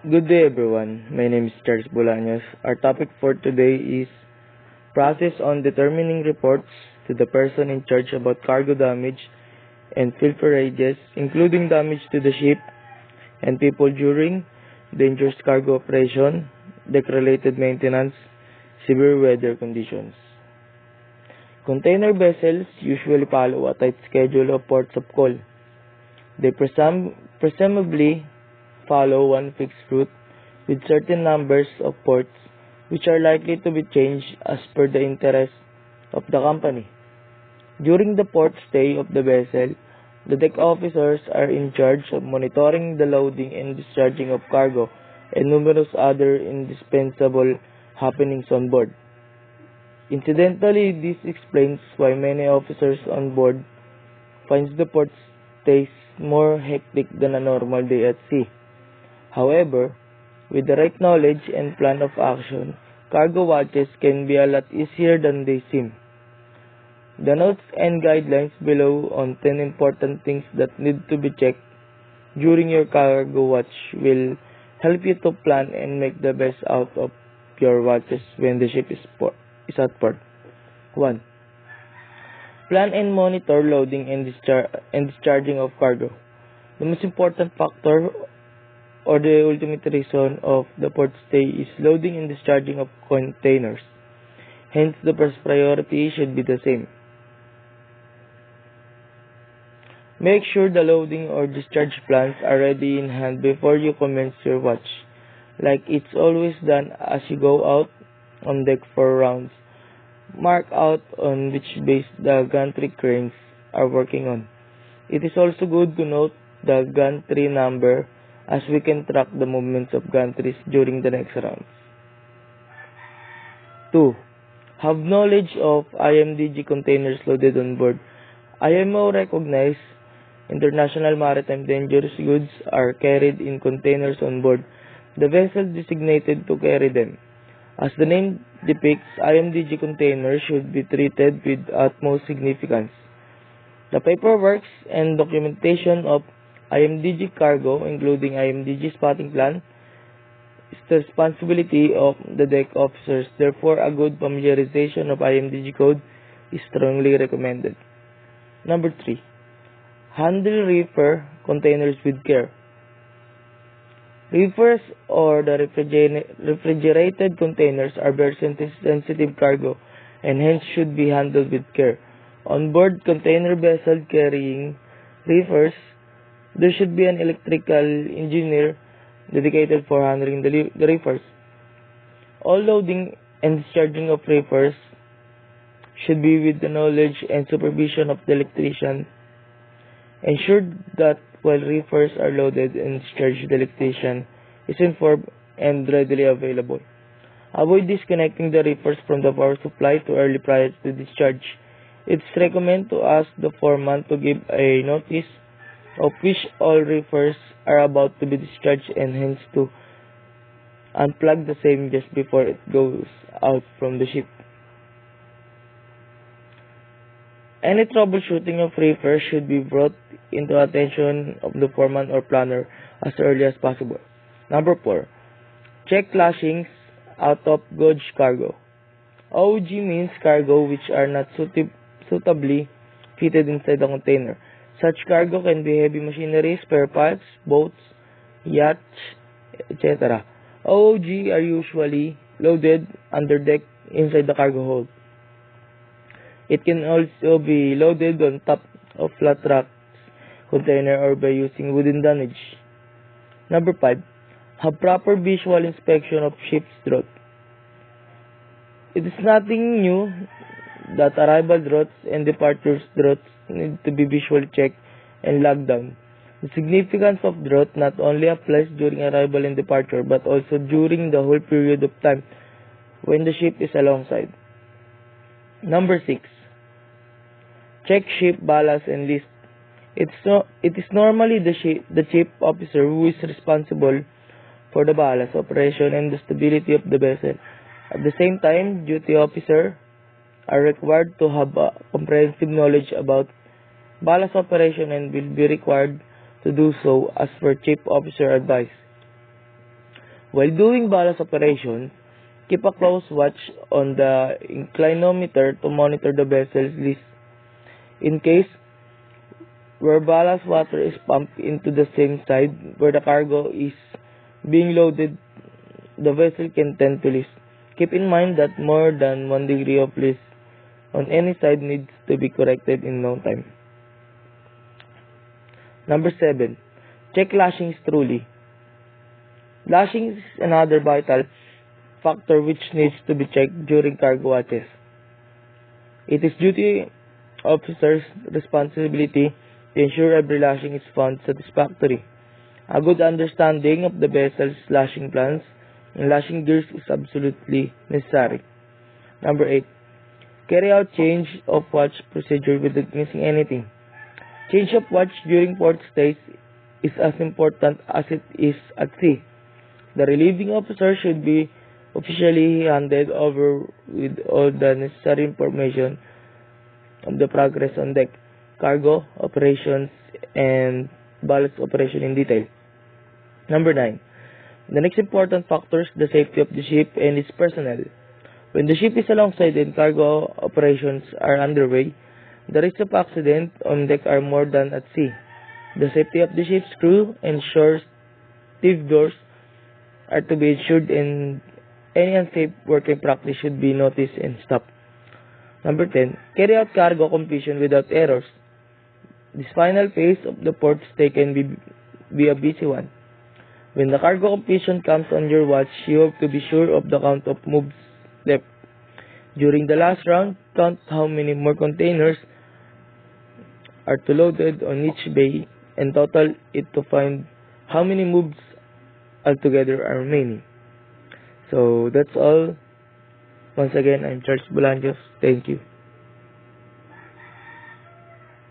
Good day, everyone. My name is Charles Bolaños. Our topic for today is process on determining reports to the person in charge about cargo damage and pilferages, including damage to the ship and people during dangerous cargo operation, deck-related maintenance, severe weather conditions. Container vessels usually follow a tight schedule of ports of call. They presumably follow one fixed route with certain numbers of ports which are likely to be changed as per the interest of the company. During the port stay of the vessel, the deck officers are in charge of monitoring the loading and discharging of cargo and numerous other indispensable happenings on board. Incidentally, this explains why many officers on board finds the port stays more hectic than a normal day at sea. However, with the right knowledge and plan of action, cargo watches can be a lot easier than they seem. The notes and guidelines below on 10 important things that need to be checked during your cargo watch will help you to plan and make the best out of your watches when the ship is at port. 1. Plan and monitor loading and discharging of cargo. The most important factor or the ultimate reason of the port stay is loading and discharging of containers. Hence, the first priority should be the same. Make sure the loading or discharge plans are ready in hand before you commence your watch, like it's always done as you go out on deck for rounds. Mark out on which base the gantry cranes are working on. It is also good to note the gantry number as we can track the movements of gantries during the next rounds. 2. Have knowledge of IMDG containers loaded on board. IMO recognized international maritime dangerous goods are carried in containers on board the vessel designated to carry them. As the name depicts, IMDG containers should be treated with utmost significance. The paperwork and documentation of IMDG cargo, including IMDG spotting plan, is the responsibility of the deck officers. Therefore, a good familiarization of IMDG code is strongly recommended. Number 3. Handle reefer containers with care. Reefers or the refrigerated containers are very sensitive cargo and hence should be handled with care. On board container vessel carrying reefers, there should be an electrical engineer dedicated for handling the reefers. All loading and discharging of reefers should be with the knowledge and supervision of the electrician. Ensure that while reefers are loaded and discharged, the electrician is informed and readily available. Avoid disconnecting the reefers from the power supply too early prior to discharge. It's recommended to ask the foreman to give a notice of which all reefers are about to be discharged and hence to unplug the same just before it goes out from the ship. Any troubleshooting of reefers should be brought into attention of the foreman or planner as early as possible. Number 4. Check lashings out of gauge cargo. OG means cargo which are not suitably fitted inside the container. Such cargo can be heavy machinery, spare parts, boats, yachts, etc. OOG are usually loaded under deck inside the cargo hold. It can also be loaded on top of flat racks container or by using wooden dunnage. Number 5. Have proper visual inspection of ship's draught. It is nothing new that arrival draughts and departure draughts need to be visually checked and logged down. The significance of draught not only applies during arrival and departure but also during the whole period of time when the ship is alongside. Number 6. Check ship ballast and list. It is normally the chief officer who is responsible for the ballast operation and the stability of the vessel. At the same time, duty officers are required to have a comprehensive knowledge about ballast operation and will be required to do so as per chief officer advice. While doing ballast operations, keep a close watch on the inclinometer to monitor the vessel's list. In case where ballast water is pumped into the same side where the cargo is being loaded, the vessel can tend to list. Keep in mind that more than 1 degree of list on any side needs to be corrected in no time. Number 7. Check lashings thoroughly. Lashings is another vital factor which needs to be checked during cargo watches. It is duty officer's responsibility to ensure every lashing is found satisfactory. A good understanding of the vessel's lashing plans and lashing gears is absolutely necessary. Number 8. Carry out change of watch procedure without missing anything. Change of watch during port stays is as important as it is at sea. The relieving officer should be officially handed over with all the necessary information of the progress on deck, cargo operations, and ballast operation in detail. Number 9. The next important factor is the safety of the ship and its personnel. When the ship is alongside and cargo operations are underway, the risks of accident on deck are more than at sea. The safety of the ship's crew and shore stevedores are to be ensured, and any unsafe working practice should be noticed and stopped. Number 10. Carry out cargo completion without errors. This final phase of the port stay can be a busy one. When the cargo completion comes on your watch, you have to be sure of the count of moves left. During the last round, count how many more containers are to loaded on each bay and total it to find how many moves altogether are remaining. So that's all. Once again, I'm Charles Bolaños. Thank you.